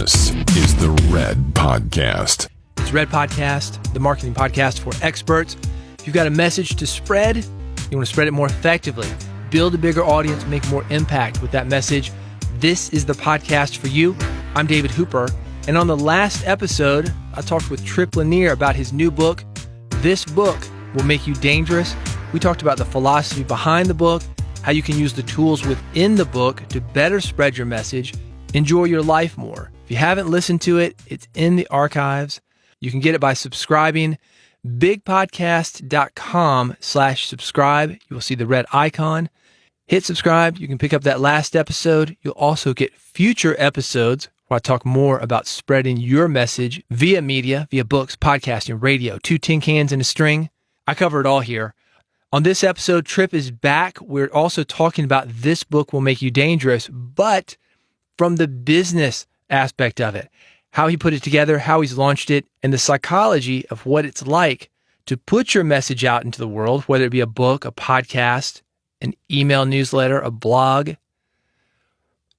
This is the Red Podcast. It's Red Podcast, the marketing podcast for experts. If you've got a message to spread, you want to spread it more effectively, build a bigger audience, make more impact with that message, this is the podcast for you. I'm David Hooper, and on the last episode, I talked with Tripp Lanier about his new book, This Book Will Make You Dangerous. We talked about the philosophy behind the book, how you can use the tools within the book to better spread your message, enjoy your life more. If you haven't listened to it, it's in the archives. You can get it by subscribing. bigpodcast.com/subscribe. You will see the red icon. Hit subscribe. You can pick up that last episode. You'll also get future episodes where I talk more about spreading your message via media, via books, podcasting, radio, 2 tin cans and a string. I cover it all here. On this episode, Tripp is back. We're also talking about This Book Will Make You Dangerous, but from the business aspect of it, how he put it together, how he's launched it, and the psychology of what it's like to put your message out into the world, whether it be a book, a podcast, an email newsletter, a blog.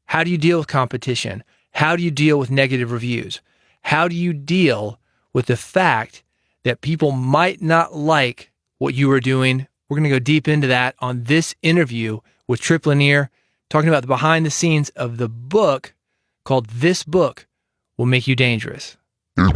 How do you deal with competition? How do you deal with negative reviews? How do you deal with the fact that people might not like what you are doing? We're going to go deep into that on this interview with Tripp Lanier, talking about the behind the scenes of the book called This Book Will Make You Dangerous.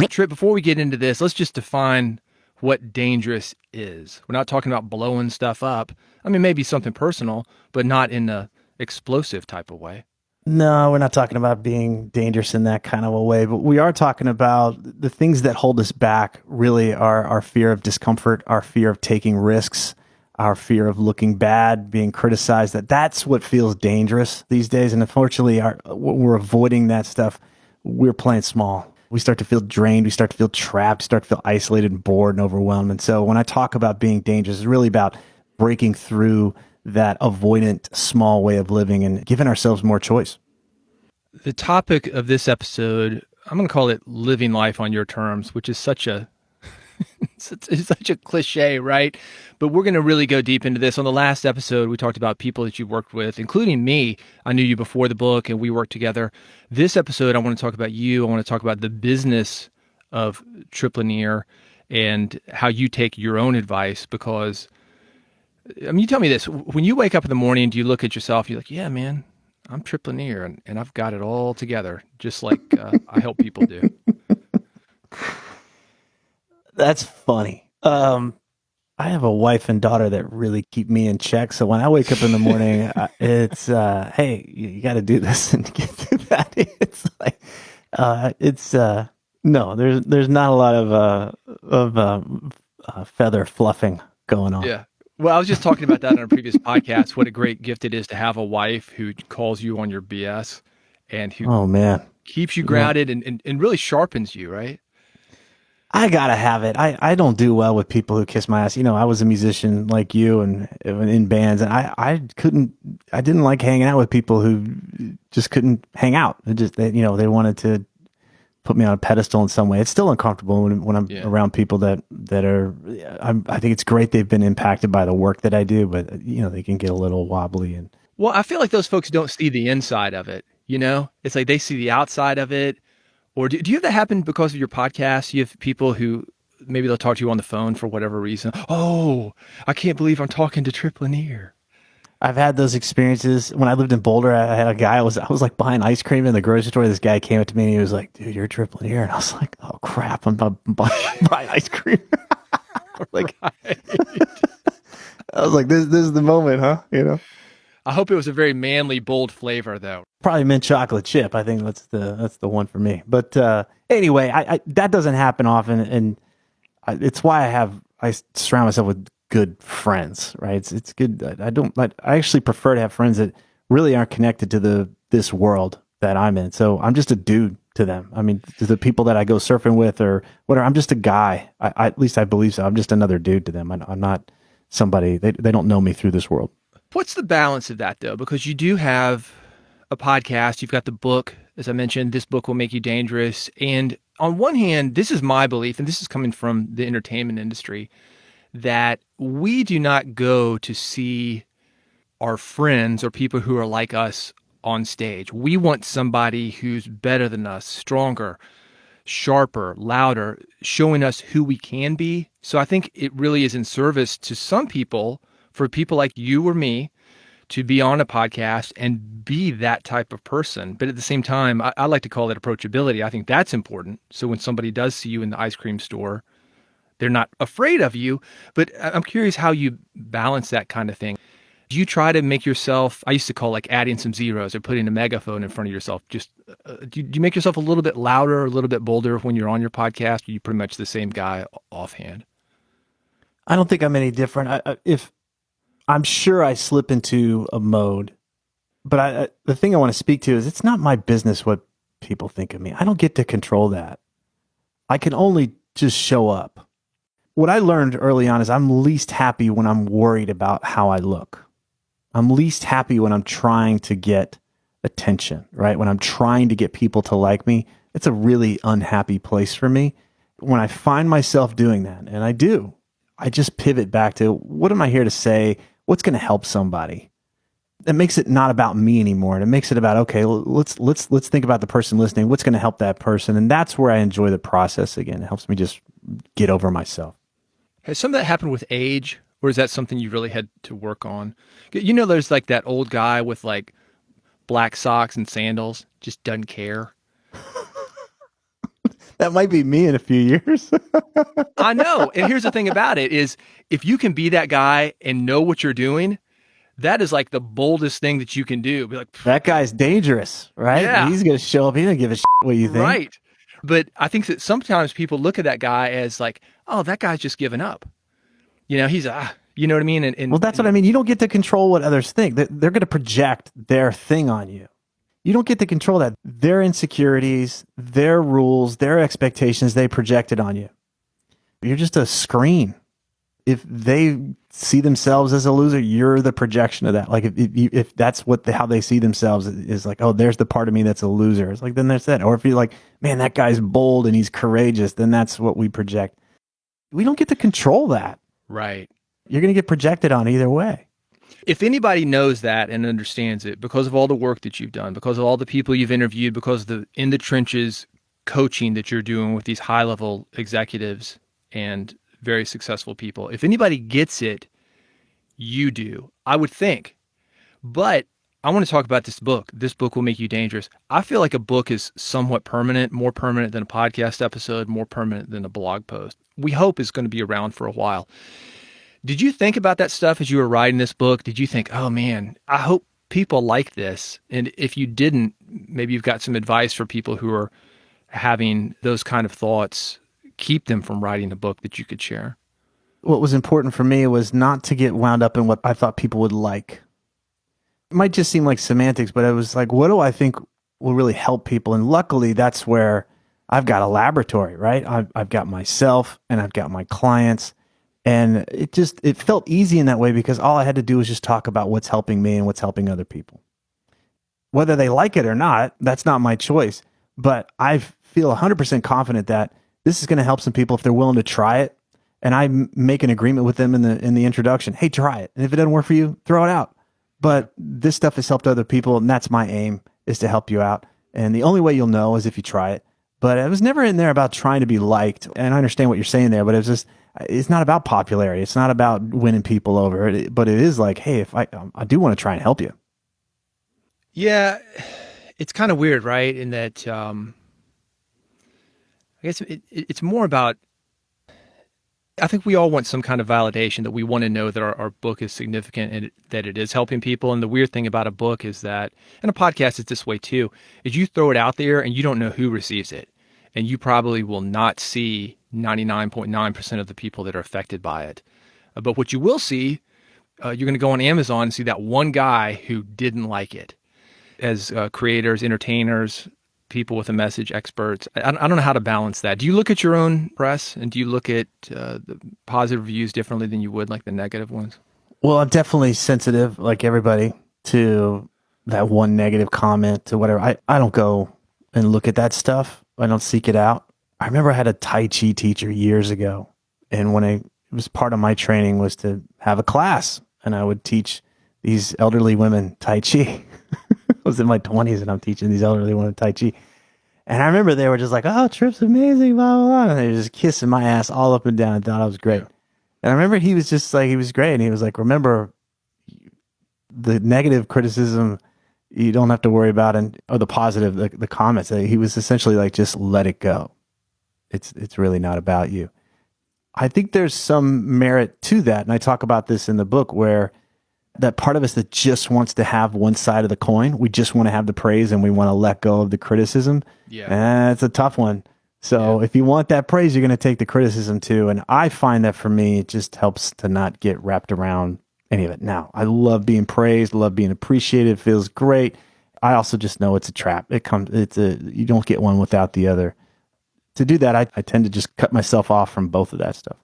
Tripp, before we get into this, let's just define what dangerous is. We're not talking about blowing stuff up. I mean, maybe something personal, but not in a explosive type of way. No, we're not talking about being dangerous in that kind of a way, but we are talking about the things that hold us back really are our fear of discomfort, our fear of taking risks, our fear of looking bad, being criticized. That's what feels dangerous these days. And unfortunately, we're avoiding that stuff. We're playing small. We start to feel drained. We start to feel trapped, start to feel isolated and bored and overwhelmed. And so when I talk about being dangerous, it's really about breaking through that avoidant, small way of living and giving ourselves more choice. The topic of this episode, I'm going to call it living life on your terms, which is such a it's such a cliche, right? But we're going to really go deep into this. On the last episode, we talked about people that you've worked with, including me. I knew you before the book and we worked together. This episode, I want to talk about you. I want to talk about the business of Tripp Lanier and how you take your own advice, because, I mean, you tell me this. When you wake up in the morning, do you look at yourself, you're like, yeah, man, I'm Tripp Lanier and I've got it all together, just like I help people do. That's funny. I have a wife and daughter that really keep me in check. So when I wake up in the morning, it's, hey, you got to do this and get through that. It's like, no, there's not a lot of feather fluffing going on. Yeah. Well, I was just talking about that on a previous podcast, what a great gift it is to have a wife who calls you on your BS and who keeps you grounded and really sharpens you, right? I gotta have it. I don't do well with people who kiss my ass. You know, I was a musician like you and in bands, and I didn't like hanging out with people who just couldn't hang out. They wanted to put me on a pedestal in some way. It's still uncomfortable when I'm around people that are. I think it's great they've been impacted by the work that I do, but they can get a little wobbly. And well, I feel like those folks don't see the inside of it. It's like they see the outside of it. Or do you have that happen because of your podcast? You have people who maybe they'll talk to you on the phone for whatever reason. Oh, I can't believe I'm talking to Tripp Lanier. I've had those experiences. When I lived in Boulder, I had a guy, I was like buying ice cream in the grocery store. This guy came up to me and he was like, dude, you're Tripp Lanier. And I was like, oh crap, I'm buying ice cream. Like, right. I was like, this is the moment, huh? I hope it was a very manly, bold flavor, though. Probably mint chocolate chip. I think that's the one for me. But anyway, I that doesn't happen often, and it's why I surround myself with good friends. Right? It's good. I actually prefer to have friends that really aren't connected to this world that I'm in. So I'm just a dude to them. I mean, to the people that I go surfing with or whatever, I'm just a guy. At least I believe so. I'm just another dude to them. I'm not somebody. They don't know me through this world. What's the balance of that, though? Because you do have a podcast, you've got the book, as I mentioned, This Book Will Make You Dangerous. And on one hand, this is my belief, and this is coming from the entertainment industry, that we do not go to see our friends or people who are like us on stage. We want somebody who's better than us, stronger, sharper, louder, showing us who we can be. So I think it really is in service to some people, for people like you or me, to be on a podcast and be that type of person. But at the same time, I like to call it approachability. I think that's important. So when somebody does see you in the ice cream store, they're not afraid of you. But I'm curious how you balance that kind of thing. Do you try to make yourself, I used to call like adding some zeros or putting a megaphone in front of yourself. Just do you make yourself a little bit louder, a little bit bolder when you're on your podcast? Or are you pretty much the same guy offhand? I don't think I'm any different. If I'm sure I slip into a mode, but the thing I want to speak to is it's not my business what people think of me. I don't get to control that. I can only just show up. What I learned early on is I'm least happy when I'm worried about how I look. I'm least happy when I'm trying to get attention, right? When I'm trying to get people to like me, it's a really unhappy place for me. When I find myself doing that, and I do, I just pivot back to what am I here to say? What's going to help somebody? It makes it not about me anymore. And it makes it about, okay, let's think about the person listening. What's going to help that person? And that's where I enjoy the process again. It helps me just get over myself. Has some of that happened with age, or is that something you really had to work on? You know, there's like that old guy with like black socks and sandals, just doesn't care. That might be me in a few years. I know. And here's the thing about it is if you can be that guy and know what you're doing, that is like the boldest thing that you can do. Be like, that guy's dangerous, right? Yeah. He's going to show up. He doesn't give a shit what you think. Right. But I think that sometimes people look at that guy as like, oh, that guy's just giving up. You know, he's, you know what I mean? And well, that's what I mean. You don't get to control what others think. They're going to project their thing on you. You don't get to control that. Their insecurities, their rules, their expectations, they projected on you. You're just a screen. If they see themselves as a loser, you're the projection of that. Like if that's how they see themselves is like, oh, there's the part of me that's a loser. It's like, then there's that. Or if you're like, man, that guy's bold and he's courageous, then that's what we project. We don't get to control that. Right. You're going to get projected on either way. If anybody knows that and understands it because of all the work that you've done, because of all the people you've interviewed, because of the in the trenches coaching that you're doing with these high level executives and very successful people, if anybody gets it, you do, I would think. But I want to talk about this book. This book will make you dangerous. I feel like a book is somewhat permanent, more permanent than a podcast episode, more permanent than a blog post. We hope it's going to be around for a while. Did you think about that stuff as you were writing this book? Did you think, oh man, I hope people like this? And if you didn't, maybe you've got some advice for people who are having those kind of thoughts, keep them from writing a book that you could share. What was important for me was not to get wound up in what I thought people would like. It might just seem like semantics, but it was like, what do I think will really help people? And luckily, that's where I've got a laboratory, right? I've got myself and I've got my clients. And it felt easy in that way because all I had to do was just talk about what's helping me and what's helping other people. Whether they like it or not, that's not my choice. But I feel 100% confident that this is going to help some people if they're willing to try it. And I make an agreement with them in the introduction. Hey, try it. And if it doesn't work for you, throw it out. But this stuff has helped other people, and that's my aim, is to help you out. And the only way you'll know is if you try it. But I was never in there about trying to be liked. And I understand what you're saying there, but it's not about popularity. It's not about winning people over. But it is like, hey, if I do want to try and help you. Yeah, it's kind of weird, right? In that, I guess it's more about, I think we all want some kind of validation, that we want to know that our book is significant and that it is helping people. And the weird thing about a book is that, and a podcast is this way too, is you throw it out there and you don't know who receives it. And you probably will not see 99.9% of the people that are affected by it. But what you will see, you're going to go on Amazon and see that one guy who didn't like it. As creators, entertainers, people with a message, experts, I don't know how to balance that. Do you look at your own press and do you look at the positive reviews differently than you would like the negative ones? Well, I'm definitely sensitive, like everybody, to that one negative comment, to whatever. I don't go and look at that stuff. I don't seek it out. I remember I had a Tai Chi teacher years ago, and it was part of my training was to have a class, and I would teach these elderly women Tai Chi. was in my 20s and I'm teaching these elderly women Tai Chi. And I remember they were just like, oh, Tripp's amazing, blah, blah, blah. And they were just kissing my ass all up and down and thought I was great. Yeah. And I remember he was just like, he was great. And he was like, remember, the negative criticism you don't have to worry about, or the positive, the comments. He was essentially like, just let it go. It's really not about you. I think there's some merit to that. And I talk about this in the book, where that part of us that just wants to have one side of the coin, we just want to have the praise and we want to let go of the criticism. Yeah. It's a tough one. So if you want that praise, you're going to take the criticism too. And I find that for me, it just helps to not get wrapped around any of it. Now, I love being praised, love being appreciated. It feels great. I also just know it's a trap. You don't get one without the other. To do that, I tend to just cut myself off from both of that stuff.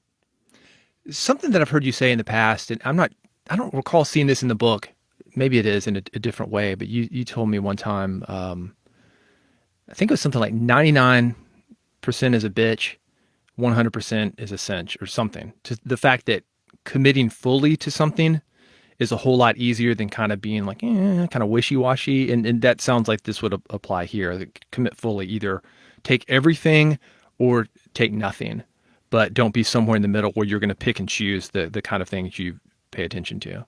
Something that I've heard you say in the past, and I don't recall seeing this in the book. Maybe it is in a different way, but you told me one time, I think it was something like 99% is a bitch, 100% is a cinch, or something. To the fact that committing fully to something is a whole lot easier than kind of being like, kind of wishy-washy. And that sounds like this would apply here. Commit fully, either take everything or take nothing, but don't be somewhere in the middle where you're going to pick and choose the kind of things you pay attention to.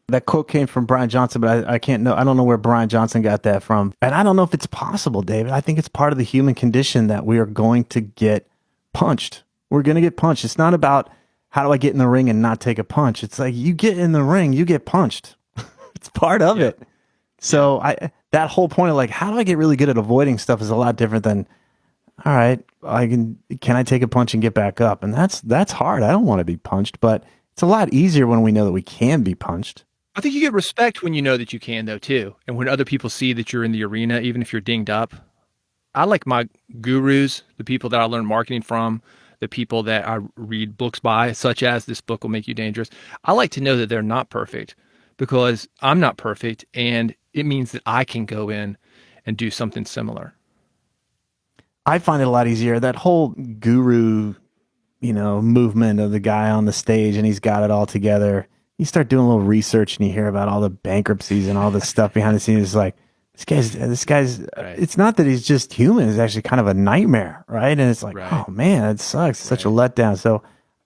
That quote came from Brian Johnson, but I don't know where Brian Johnson got that from. And I don't know if it's possible, David. I think it's part of the human condition that we are going to get punched. We're going to get punched. It's not about how do I get in the ring and not take a punch. It's like, you get in the ring, you get punched. It's part of it. So that whole point of like, how do I get really good at avoiding stuff is a lot different than, all right, can I take a punch and get back up? And that's hard. I don't want to be punched, but it's a lot easier when we know that we can be punched. I think you get respect when you know that you can, though, too. And when other people see that you're in the arena, even if you're dinged up. I like my gurus, the people that I learn marketing from, the people that I read books by, such as This Book Will Make You Dangerous. I like to know that they're not perfect, because I'm not perfect, and it means that I can go in and do something similar. I find it a lot easier. That whole guru, movement of the guy on the stage and he's got it all together. You start doing a little research and you hear about all the bankruptcies and all the stuff behind the scenes. It's like, this guy's, right. It's not that he's just human. It's actually kind of a nightmare, right? And it's like, right. Oh man, it sucks. It's such a letdown. So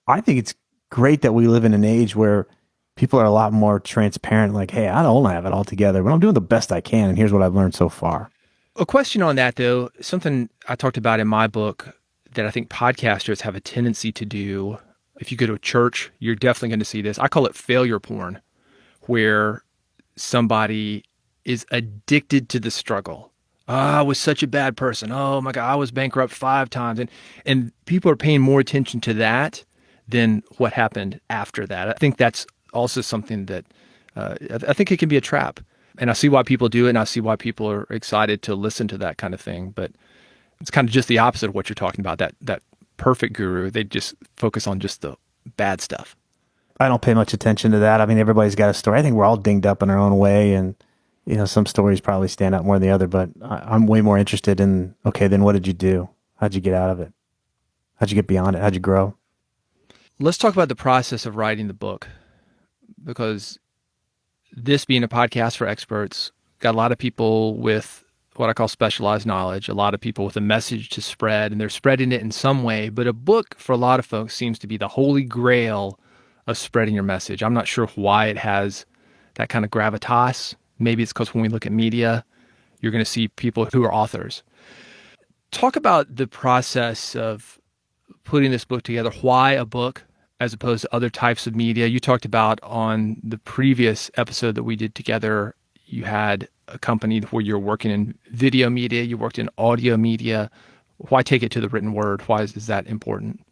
I think it's great that we live in an age where people are a lot more transparent. Like, hey, I don't have it all together, but I'm doing the best I can. And here's what I've learned so far. A question on that, though, something I talked about in my book that I think podcasters have a tendency to do. If you go to a church, you're definitely going to see this. I call it failure porn, where somebody is addicted to the struggle. Oh, I was such a bad person. Oh my God, I was bankrupt 5 times. And people are paying more attention to that than what happened after that. I think that's also something that I think it can be a trap. And I see why people do it, and I see why people are excited to listen to that kind of thing. But it's kind of just the opposite of what you're talking about, that perfect guru. They just focus on just the bad stuff. I don't pay much attention to that. I mean, everybody's got a story. I think we're all dinged up in our own way, and some stories probably stand out more than the other, but I'm way more interested in, okay, then what did you do? How'd you get out of it? How'd you get beyond it? How'd you grow? Let's talk about the process of writing the book, because this being a podcast for experts, got a lot of people with what I call specialized knowledge, a lot of people with a message to spread, and they're spreading it in some way. But a book for a lot of folks seems to be the holy grail of spreading your message. I'm not sure why it has that kind of gravitas. Maybe it's because when we look at media, you're going to see people who are authors. Talk about the process of putting this book together. Why a book as opposed to other types of media? You talked about on the previous episode that we did together, you had a company where you're working in video media, you worked in audio media. Why take it to the written word? Why is that important?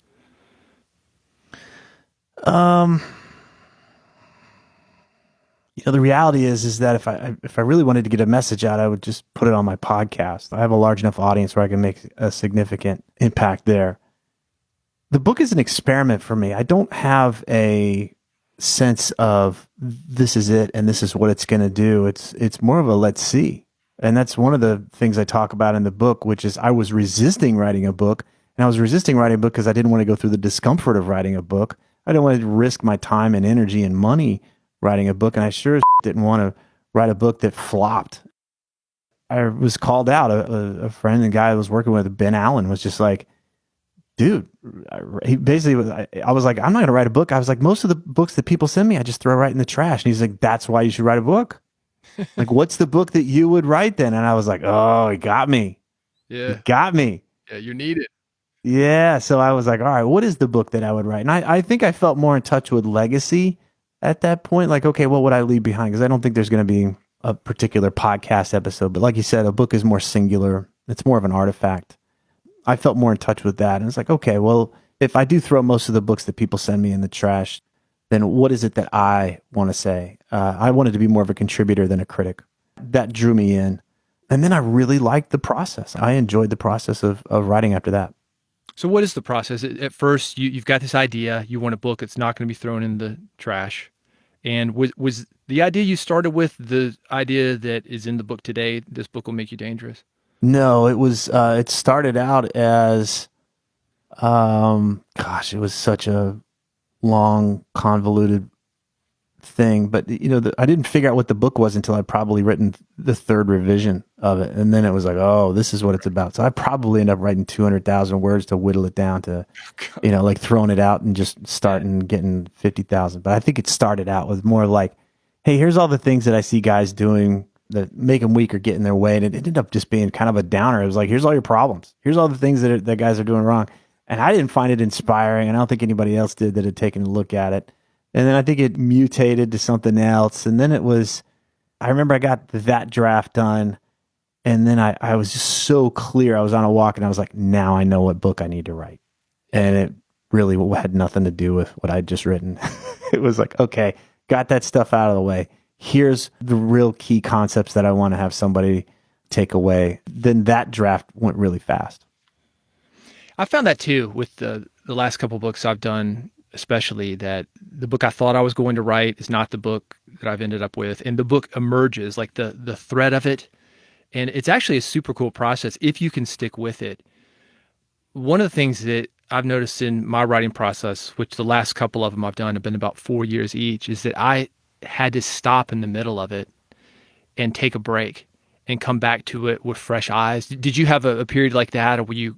The reality is that if I really wanted to get a message out, I would just put it on my podcast. I have a large enough audience where I can make a significant impact there. The book is an experiment for me. I don't have a sense of this is it and this is what it's going to do. It's more of a let's see. And that's one of the things I talk about in the book, which is I was resisting writing a book. And I was resisting writing a book because I didn't want to go through the discomfort of writing a book. I didn't want to risk my time and energy and money writing a book. And I sure as didn't want to write a book that flopped. I was called out. A friend and guy I was working with, Ben Allen, was just like, dude, he basically was, I was like, I'm not going to write a book. I was like, most of the books that people send me, I just throw right in the trash. And he's like, that's why you should write a book. Like, what's the book that you would write then? And I was like, oh, he got me. He Yeah. got me. Yeah. You need it. Yeah. So I was like, all right, what is the book that I would write? And I think I felt more in touch with legacy at that point. Like, okay, what would I leave behind? Because I don't think there's going to be a particular podcast episode. But like you said, a book is more singular. It's more of an artifact. I felt more in touch with that. And it's like, okay, well, if I do throw most of the books that people send me in the trash, then what is it that I want to say? I wanted to be more of a contributor than a critic. That drew me in. And then I really liked the process. I enjoyed the process of writing after that. So what is the process? At first, you've got this idea. You want a book that's not going to be thrown in the trash. And was the idea you started with the idea that is in the book today, this book will make you dangerous? No, it was, it started out as, it was such a long, convoluted thing. But, I didn't figure out what the book was until I'd probably written the third revision of it. And then it was like, oh, this is what it's about. So I probably ended up writing 200,000 words to whittle it down to, like throwing it out and just starting getting 50,000. But I think it started out with more like, hey, here's all the things that I see guys doing that make them weak or get in their way. And it ended up just being kind of a downer. It was like, here's all your problems. Here's all the things that guys are doing wrong. And I didn't find it inspiring. And I don't think anybody else did that had taken a look at it. And then I think it mutated to something else. And then I remember I got that draft done. And then I was just so clear. I was on a walk and I was like, now I know what book I need to write. And it really had nothing to do with what I'd just written. It was like, okay, got that stuff out of the way. Here's the real key concepts that I want to have somebody take away. Then that draft went really fast. I found that too with the last couple of books I've done, especially that the book I thought I was going to write is not the book that I've ended up with. And the book emerges, like the thread of it. And it's actually a super cool process if you can stick with it. One of the things that I've noticed in my writing process, which the last couple of them I've done have been about 4 years each, is that I had to stop in the middle of it and take a break and come back to it with fresh eyes. Did you have a period like that, or were you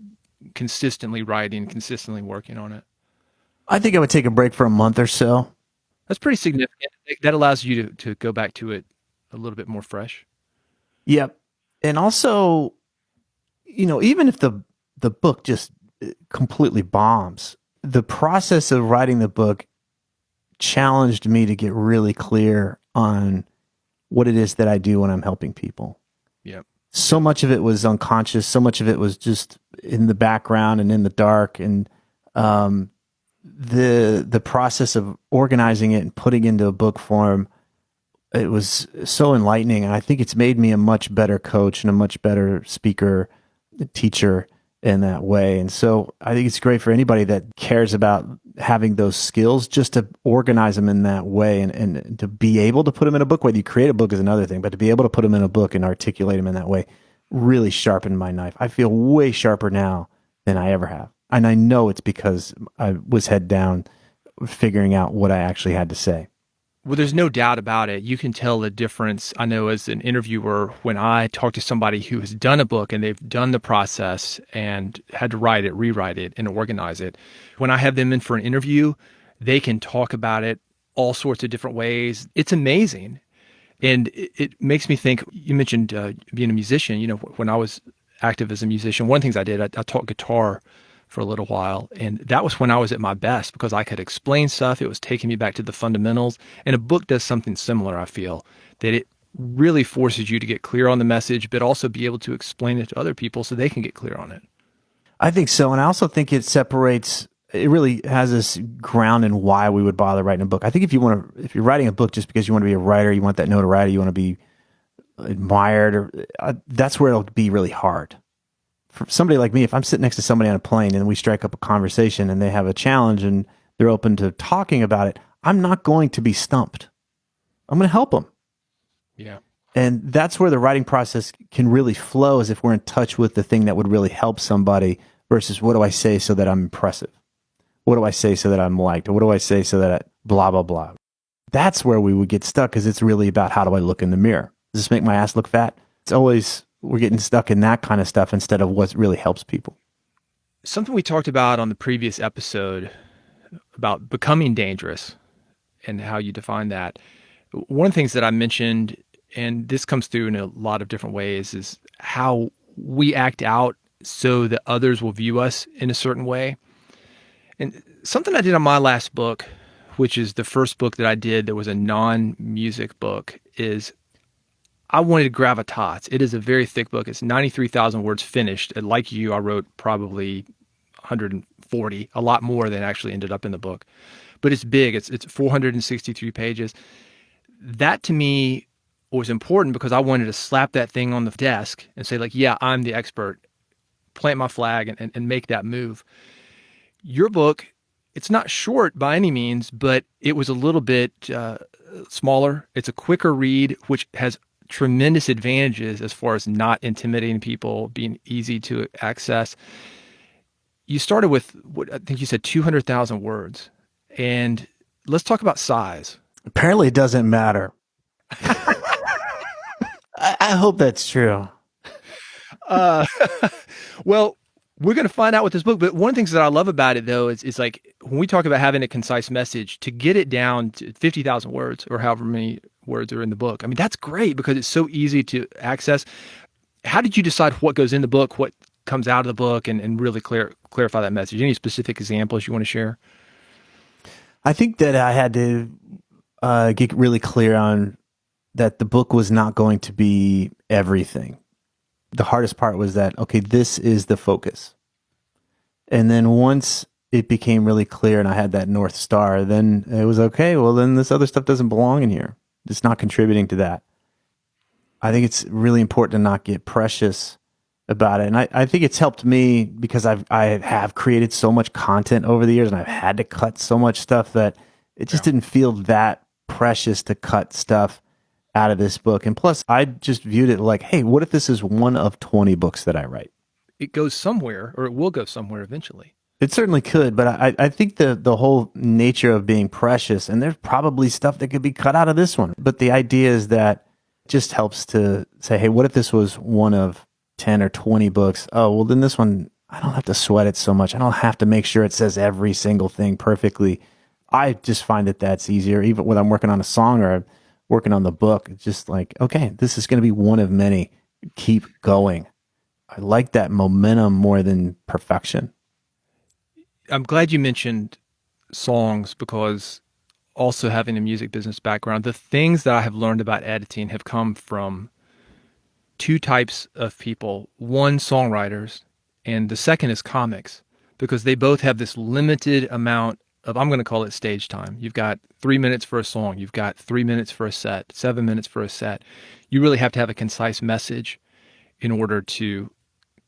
consistently writing, consistently working on it? I think I would take a break for a month or so. That's pretty significant. That allows you to go back to it a little bit more fresh. Yep. And also, even if the book just completely bombs, the process of writing the book challenged me to get really clear on what it is that I do when I'm helping people. Yep. So much of it was unconscious. So much of it was just in the background and in the dark. And the process of organizing it and putting it into a book form, it was so enlightening. And I think it's made me a much better coach and a much better speaker, teacher in that way. And so I think it's great for anybody that cares about having those skills, just to organize them in that way and to be able to put them in a book. Whether you create a book is another thing, but to be able to put them in a book and articulate them in that way really sharpened my knife. I feel way sharper now than I ever have. And I know it's because I was head down figuring out what I actually had to say. Well, there's no doubt about it. You can tell the difference. I know as an interviewer, when I talk to somebody who has done a book and they've done the process and had to write it, rewrite it, and organize it, when I have them in for an interview, they can talk about it all sorts of different ways. It's amazing. And it makes me think, you mentioned being a musician. When I was active as a musician, one of the things I did, I taught guitar for a little while. And that was when I was at my best because I could explain stuff. It was taking me back to the fundamentals. And a book does something similar, I feel, that it really forces you to get clear on the message, but also be able to explain it to other people so they can get clear on it. I think so. And I also think it really has this ground in why we would bother writing a book. I think if you're writing a book just because you want to be a writer, you want that notoriety, you want to be admired, that's where it'll be really hard. For somebody like me, if I'm sitting next to somebody on a plane and we strike up a conversation and they have a challenge and they're open to talking about it, I'm not going to be stumped. I'm going to help them. Yeah. And that's where the writing process can really flow, is if we're in touch with the thing that would really help somebody versus what do I say so that I'm impressive? What do I say so that I'm liked? Or what do I say so that blah, blah, blah? That's where we would get stuck, because it's really about how do I look in the mirror? Does this make my ass look fat? It's always we're getting stuck in that kind of stuff instead of what really helps people. Something we talked about on the previous episode about becoming dangerous and how you define that. One of the things that I mentioned, and this comes through in a lot of different ways, is how we act out so that others will view us in a certain way. And something I did on my last book, which is the first book that I did that was a non-music book, is I wanted gravitas. It is a very thick book. It's 93,000 words finished. And like you, I wrote probably 140, a lot more than actually ended up in the book. But it's big. It's 463 pages. That to me was important because I wanted to slap that thing on the desk and say, like, yeah, I'm the expert, plant my flag and make that move. Your book, it's not short by any means, but it was a little bit smaller. It's a quicker read, which has tremendous advantages as far as not intimidating people, being easy to access. You started with, what I think you said, 200,000 words. And let's talk about size. Apparently it doesn't matter. I hope that's true. Well, we're going to find out with this book. But one of the things that I love about it, though, is like when we talk about having a concise message, to get it down to 50,000 words or however many words are in the book. I mean, that's great because it's so easy to access. How did you decide what goes in the book, what comes out of the book, and really clarify that message? Any specific examples you want to share? I think that I had to get really clear on that the book was not going to be everything. The hardest part was that, okay, this is the focus. And then once it became really clear and I had that North Star, then it was okay, well, then this other stuff doesn't belong in here. It's not contributing to that. I think it's really important to not get precious about it. And I think it's helped me because I have created so much content over the years and I've had to cut so much stuff that it just didn't feel that precious to cut stuff out of this book. And plus, I just viewed it like, hey, what if this is one of 20 books that I write? It goes somewhere, or it will go somewhere eventually. It certainly could, but I think the whole nature of being precious, and there's probably stuff that could be cut out of this one, but the idea is that it just helps to say, hey, what if this was one of 10 or 20 books? Oh, well, then this one, I don't have to sweat it so much. I don't have to make sure it says every single thing perfectly. I just find that that's easier, even when I'm working on a song or I'm working on the book. It's just like, okay, this is going to be one of many. Keep going. I like that momentum more than perfection. I'm glad you mentioned songs because also having a music business background, the things that I have learned about editing have come from two types of people. One, songwriters, and the second is comics, because they both have this limited amount of, I'm going to call it stage time. You've got 3 minutes for a song. You've got 3 minutes for a set, 7 minutes for a set. You really have to have a concise message in order to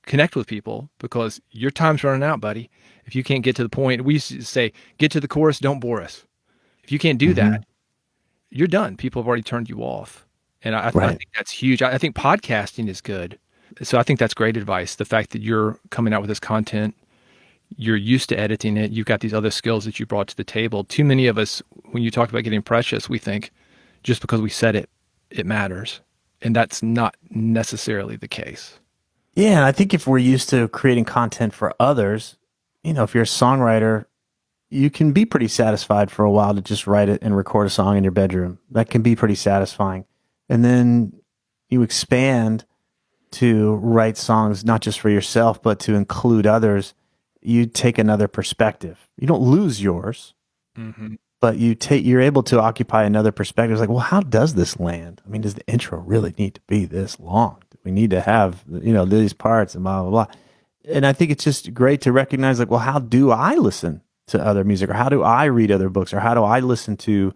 connect with people because your time's running out, buddy. If you can't get to the point, we used to say, get to the chorus, don't bore us. If you can't do that, you're done. People have already turned you off. And I think that's huge. I think podcasting is good. So I think that's great advice. The fact that you're coming out with this content, you're used to editing it, you've got these other skills that you brought to the table. Too many of us, when you talk about getting precious, we think just because we said it, it matters. And that's not necessarily the case. Yeah, and I think if we're used to creating content for others, if you're a songwriter, you can be pretty satisfied for a while to just write it and record a song in your bedroom. That can be pretty satisfying. And then you expand to write songs, not just for yourself, but to include others. You take another perspective. You don't lose yours, but you're able to occupy another perspective. It's like, well, how does this land? I mean, does the intro really need to be this long? Do we need to have, these parts and blah, blah, blah. And I think it's just great to recognize, like, well, how do I listen to other music, or how do I read other books, or how do I listen to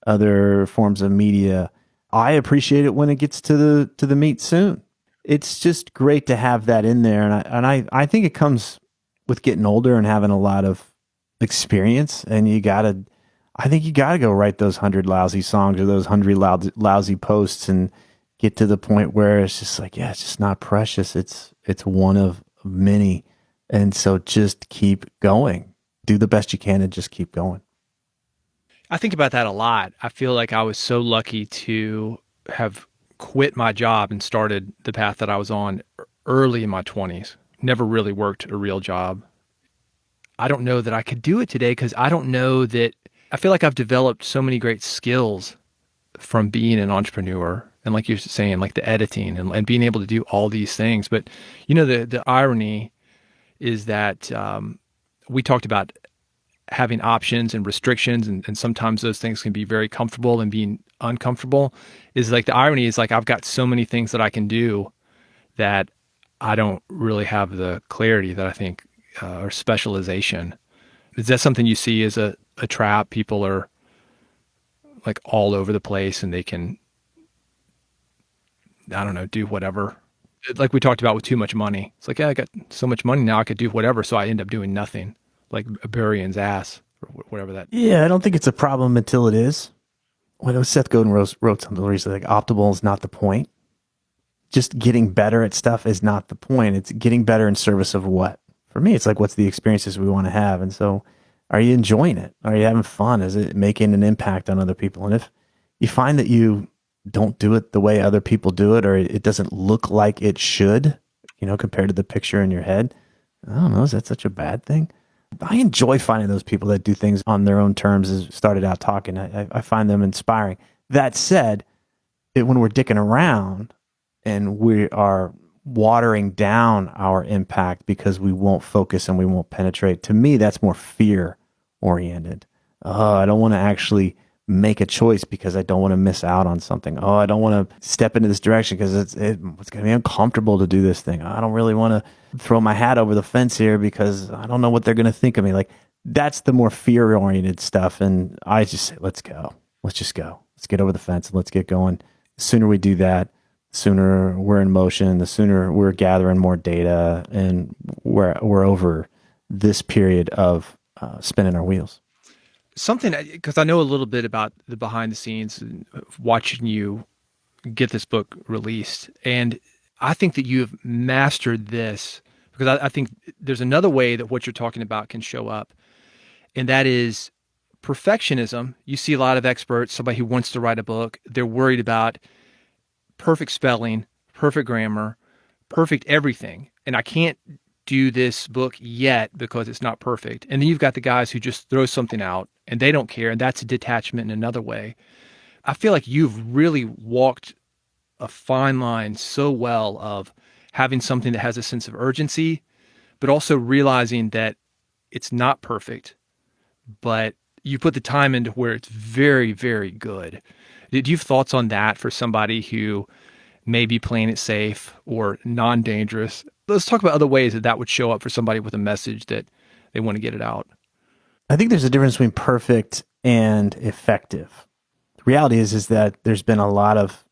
other forms of media? I appreciate it when it gets to the meat soon. It's just great to have that in there, and I think it comes with getting older and having a lot of experience. And I think you gotta go write those 100 lousy songs or those 100 lousy posts and get to the point where it's just like, yeah, it's just not precious. It's one of many, and so just keep going. Do the best you can and just keep going. I think about that a lot. I feel like I was so lucky to have quit my job and started the path that I was on early in my 20s. Never really worked a real job. I don't know that I could do it today because I don't know that I feel like I've developed so many great skills from being an entrepreneur. And like you're saying, like the editing and being able to do all these things. But, the irony is that we talked about having options and restrictions, and sometimes those things can be very comfortable and being uncomfortable. Is like the irony is like I've got so many things that I can do that I don't really have the clarity that I think or specialization. Is that something you see as a trap? People are like all over the place and they can, I don't know, do whatever. Like we talked about with too much money. It's like, yeah, I got so much money now I could do whatever. So I end up doing nothing, like a Burrian's ass or whatever that. Yeah, I don't think it's a problem until it is. When Seth Godin wrote something recently, like optimal is not the point. Just getting better at stuff is not the point. It's getting better in service of what? For me, it's like, what's the experiences we want to have? And so are you enjoying it? Are you having fun? Is it making an impact on other people? And if you find that you don't do it the way other people do it, or it doesn't look like it should, compared to the picture in your head, I don't know, is that such a bad thing? I enjoy finding those people that do things on their own terms. As started out talking, I find them inspiring. That said, when we're dicking around and we are watering down our impact because we won't focus and we won't penetrate, to me, that's more fear oriented. Oh, I don't want to actually make a choice because I don't want to miss out on something. Oh, I don't want to step into this direction because it's going to be uncomfortable to do this thing. I don't really want to throw my hat over the fence here because I don't know what they're going to think of me. Like, that's the more fear oriented stuff. And I just say, let's go. Let's just go. Let's get over the fence and let's get going. The sooner we do that, the sooner we're in motion, the sooner we're gathering more data, and we're over this period of spinning our wheels. Something, because I know a little bit about the behind the scenes and watching you get this book released. And I think that you have mastered this because I think there's another way that what you're talking about can show up. And that is perfectionism. You see a lot of experts, somebody who wants to write a book, they're worried about perfect spelling, perfect grammar, perfect everything. And I can't do this book yet because it's not perfect. And then you've got the guys who just throw something out and they don't care. And that's a detachment in another way. I feel like you've really walked a fine line so well of having something that has a sense of urgency, but also realizing that it's not perfect, but you put the time into where it's very, very good. Did you have thoughts on that for somebody who may be playing it safe or non-dangerous? Let's talk about other ways that would show up for somebody with a message that they want to get it out. I think there's a difference between perfect and effective. The reality is that there's been a lot of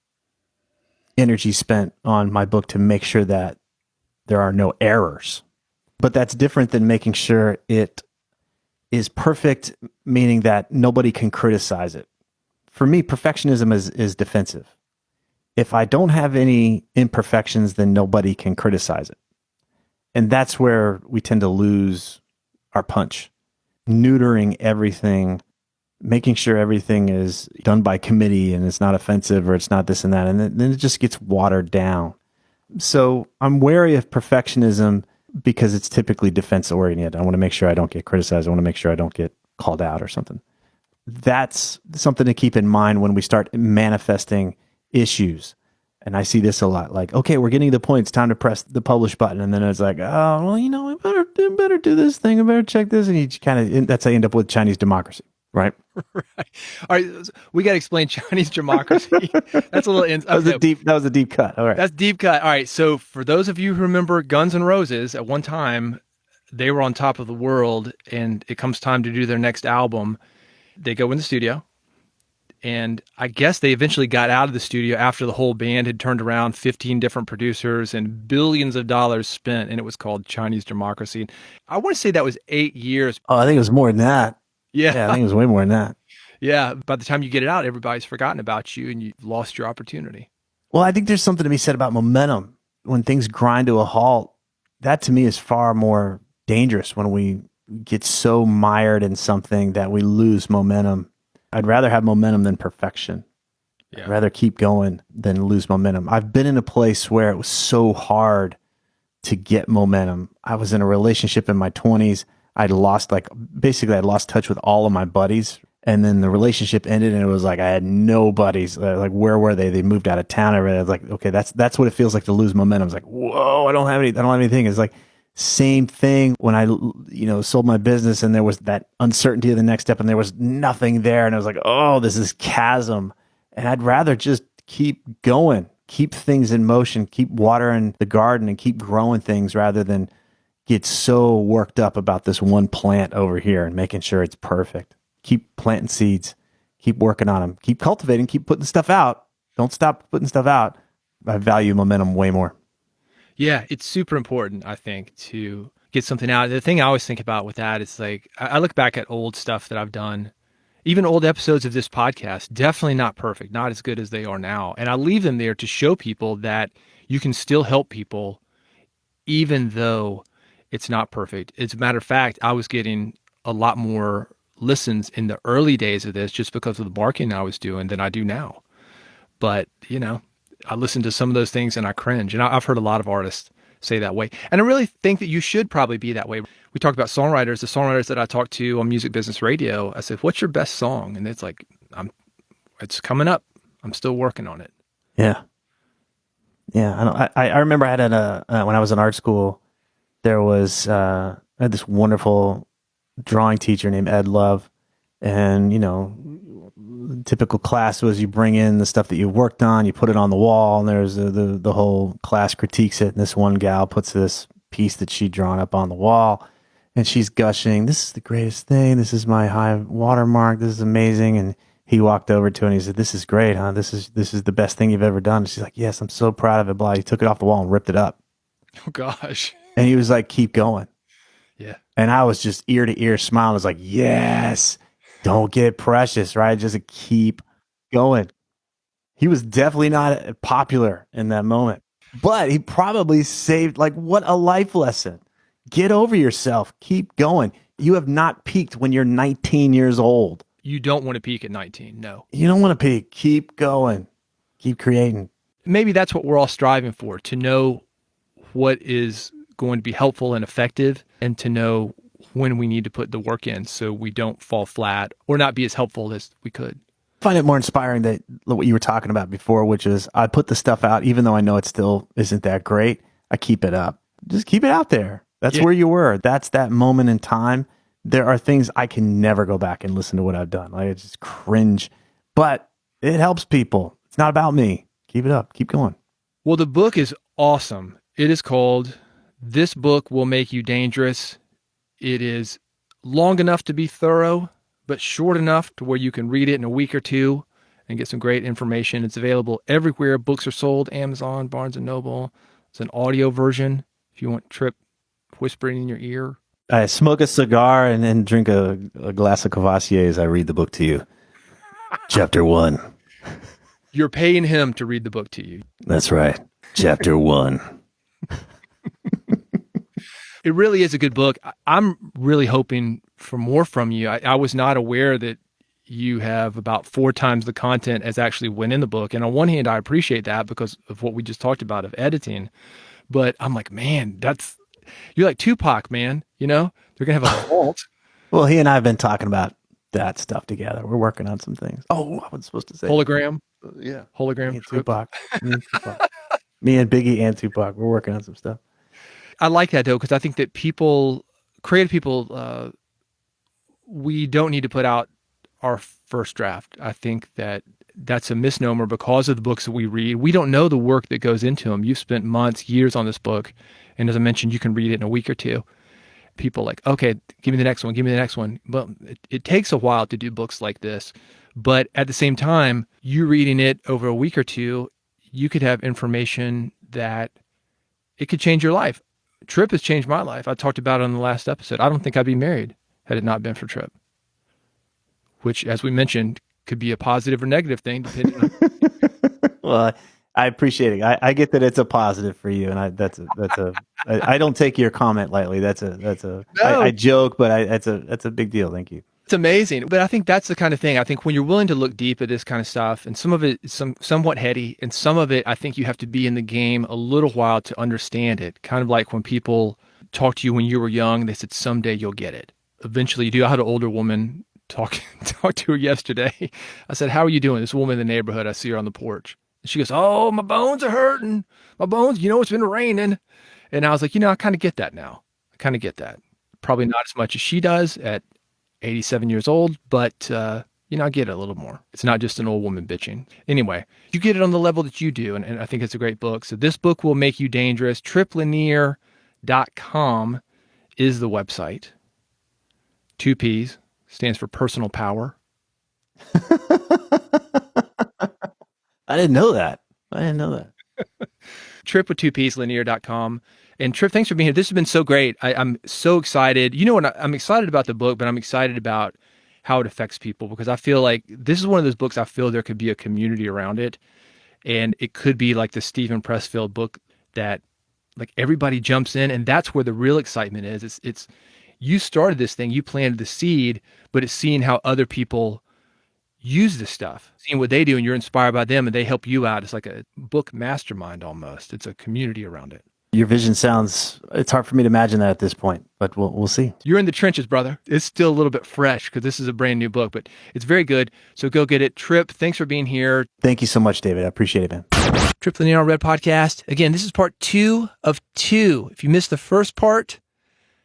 energy spent on my book to make sure that there are no errors. But that's different than making sure it is perfect, meaning that nobody can criticize it. For me, perfectionism is defensive. If I don't have any imperfections, then nobody can criticize it. And that's where we tend to lose our punch. Neutering everything, making sure everything is done by committee and it's not offensive or it's not this and that. And then it just gets watered down. So I'm wary of perfectionism because it's typically defense oriented. I want to make sure I don't get criticized. I want to make sure I don't get called out or something. That's something to keep in mind when we start manifesting issues. And I see this a lot, like, okay, we're getting to the point, it's time to press the publish button. And then it's like, oh, well, I better do this thing. I better check this. And you kind of, that's how you end up with Chinese democracy, right? Right. All right. We got to explain Chinese democracy. That's a little, that was a deep cut. All right. That's deep cut. All right. So for those of you who remember Guns N' Roses, at one time, they were on top of the world and it comes time to do their next album. They go in the studio. And I guess they eventually got out of the studio after the whole band had turned around, 15 different producers and billions of dollars spent, and it was called Chinese Democracy. I want to say that was 8 years. Oh, I think it was more than that. Yeah. I think it was way more than that. Yeah. By the time you get it out, everybody's forgotten about you and you've lost your opportunity. Well, I think there's something to be said about momentum. When things grind to a halt, that to me is far more dangerous when we get so mired in something that we lose momentum. I'd rather have momentum than perfection. I'd Yeah. rather keep going than lose momentum. I've been in a place where it was so hard to get momentum. I was in a relationship in my 20s. I'd lost touch with all of my buddies. And then the relationship ended and it was like I had no buddies. Like, where were they? They moved out of town. I was like, okay, that's what it feels like to lose momentum. It's like, whoa, I don't have anything. It's like same thing when I, sold my business and there was that uncertainty of the next step and there was nothing there. And I was like, oh, this is chasm. And I'd rather just keep going, keep things in motion, keep watering the garden and keep growing things rather than get so worked up about this one plant over here and making sure it's perfect. Keep planting seeds, keep working on them, keep cultivating, keep putting stuff out. Don't stop putting stuff out. I value momentum way more. Yeah, it's super important, I think, to get something out. The thing I always think about with that is like, I look back at old stuff that I've done, even old episodes of this podcast, definitely not perfect, not as good as they are now. And I leave them there to show people that you can still help people even though it's not perfect. As a matter of fact, I was getting a lot more listens in the early days of this just because of the marketing I was doing than I do now. But, I listen to some of those things and I cringe. And I've heard a lot of artists say that way. And I really think that you should probably be that way. We talked about songwriters, the songwriters that I talked to on Music Business Radio. I said, what's your best song? And it's like, it's coming up. I'm still working on it. Yeah. Yeah. I remember I had when I was in art school, there was, I had this wonderful drawing teacher named Ed Love. And, typical class was you bring in the stuff that you worked on, you put it on the wall, and there's the whole class critiques it. And this one gal puts this piece that she'd drawn up on the wall, and she's gushing, "This is the greatest thing. This is my high watermark. This is amazing." And he walked over to her and he said, "This is great, huh? This is the best thing you've ever done." And she's like, "Yes, I'm so proud of it." Blah. He took it off the wall and ripped it up. Oh, gosh. And he was like, "Keep going." Yeah. And I was just ear to ear smiling. I was like, yes, don't get precious, right? Just keep going. He was definitely not popular in that moment, but he probably saved, like, what a life lesson. Get over yourself. Keep going. You have not peaked when you're 19 years old. You don't want to peak at 19. No. You don't want to peak. Keep going. Keep creating. Maybe that's what we're all striving for, to know what is going to be helpful and effective, and to know when we need to put the work in so we don't fall flat or not be as helpful as we could. I find it more inspiring that what you were talking about before, which is I put the stuff out, even though I know it still isn't that great, I keep it up. Just keep it out there. That's where you were. That's that moment in time. There are things I can never go back and listen to what I've done. Like, I just cringe, but it helps people. It's not about me. Keep it up. Keep going. Well, the book is awesome. It is called This Book Will Make You Dangerous. It is long enough to be thorough, but short enough to where you can read it in a week or two and get some great information. It's available everywhere books are sold: Amazon, Barnes & Noble. It's an audio version if you want Tripp whispering in your ear. I smoke a cigar and then drink a glass of Cavassier as I read the book to you. Chapter 1. You're paying him to read the book to you. That's right. Chapter 1. It really is a good book. I'm really hoping for more from you. I was not aware that you have about 4 times the content as actually went in the book. And on one hand, I appreciate that because of what we just talked about of editing. But I'm like, man, you're like Tupac, man. They're going to have a vault. Well, he and I have been talking about that stuff together. We're working on some things. Oh, I was supposed to say. Hologram. Yeah. Hologram. Me and Tupac. Me and Biggie and Tupac. We're working on some stuff. I like that, though, because I think that creative people, we don't need to put out our first draft. I think that that's a misnomer because of the books that we read. We don't know the work that goes into them. You've spent months, years on this book. And as I mentioned, you can read it in a week or two. People like, okay, give me the next one, give me the next one. Well, it takes a while to do books like this. But at the same time, you reading it over a week or two, you could have information that it could change your life. Tripp has changed my life. I talked about it on the last episode. I don't think I'd be married had it not been for Tripp, which, as we mentioned, could be a positive or negative thing depending on. Well, I appreciate it. I get that it's a positive for you, and I don't take your comment lightly. I joke, but that's a big deal. Thank you. It's amazing. But I think that's the kind of thing. I think when you're willing to look deep at this kind of stuff, and some of it is somewhat heady, and some of it, I think you have to be in the game a little while to understand it. Kind of like when people talk to you when you were young, they said, someday you'll get it. Eventually you do. I had an older woman talk to her yesterday. I said, how are you doing? This woman in the neighborhood, I see her on the porch. And she goes, oh, my bones are hurting. My bones, it's been raining. And I was like, I kind of get that now. I kind of get that. Probably not as much as she does at 87 years old, but, I get it a little more. It's not just an old woman bitching. Anyway, you get it on the level that you do, and I think it's a great book. So this book will make you dangerous. TrippLanier.com is the website. 2 P's, stands for personal power. I didn't know that. Tripp with 2 P's, Lanier.com. And Tripp, thanks for being here. This has been so great. I'm so excited. I'm excited about the book, but I'm excited about how it affects people, because I feel like this is one of those books I feel there could be a community around it. And it could be like the Stephen Pressfield book that like everybody jumps in, and that's where the real excitement is. It's you started this thing, you planted the seed, but it's seeing how other people use this stuff, seeing what they do, and you're inspired by them and they help you out. It's like a book mastermind almost. It's a community around it. Your vision it's hard for me to imagine that at this point, but we'll see. You're in the trenches, brother. It's still a little bit fresh because this is a brand new book, but it's very good. So go get it. Tripp, thanks for being here. Thank you so much, David. I appreciate it, man. Tripp Lanier on Red Podcast. Again, this is part 2 of 2. If you missed the first part,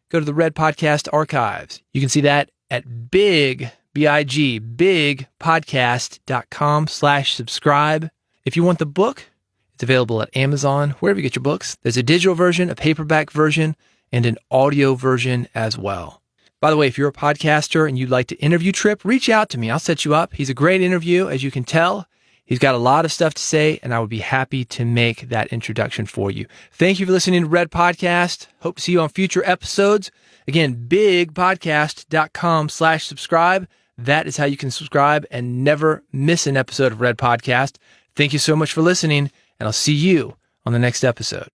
go to the Red Podcast archives. You can see that at bigpodcast.com/subscribe. If you want the book, it's available at Amazon, wherever you get your books. There's a digital version, a paperback version, and an audio version as well. By the way, if you're a podcaster and you'd like to interview Tripp, reach out to me. I'll set you up. He's a great interview, as you can tell. He's got a lot of stuff to say, and I would be happy to make that introduction for you. Thank you for listening to Red Podcast. Hope to see you on future episodes. Again, bigpodcast.com/subscribe. That is how you can subscribe and never miss an episode of Red Podcast. Thank you so much for listening, and I'll see you on the next episode.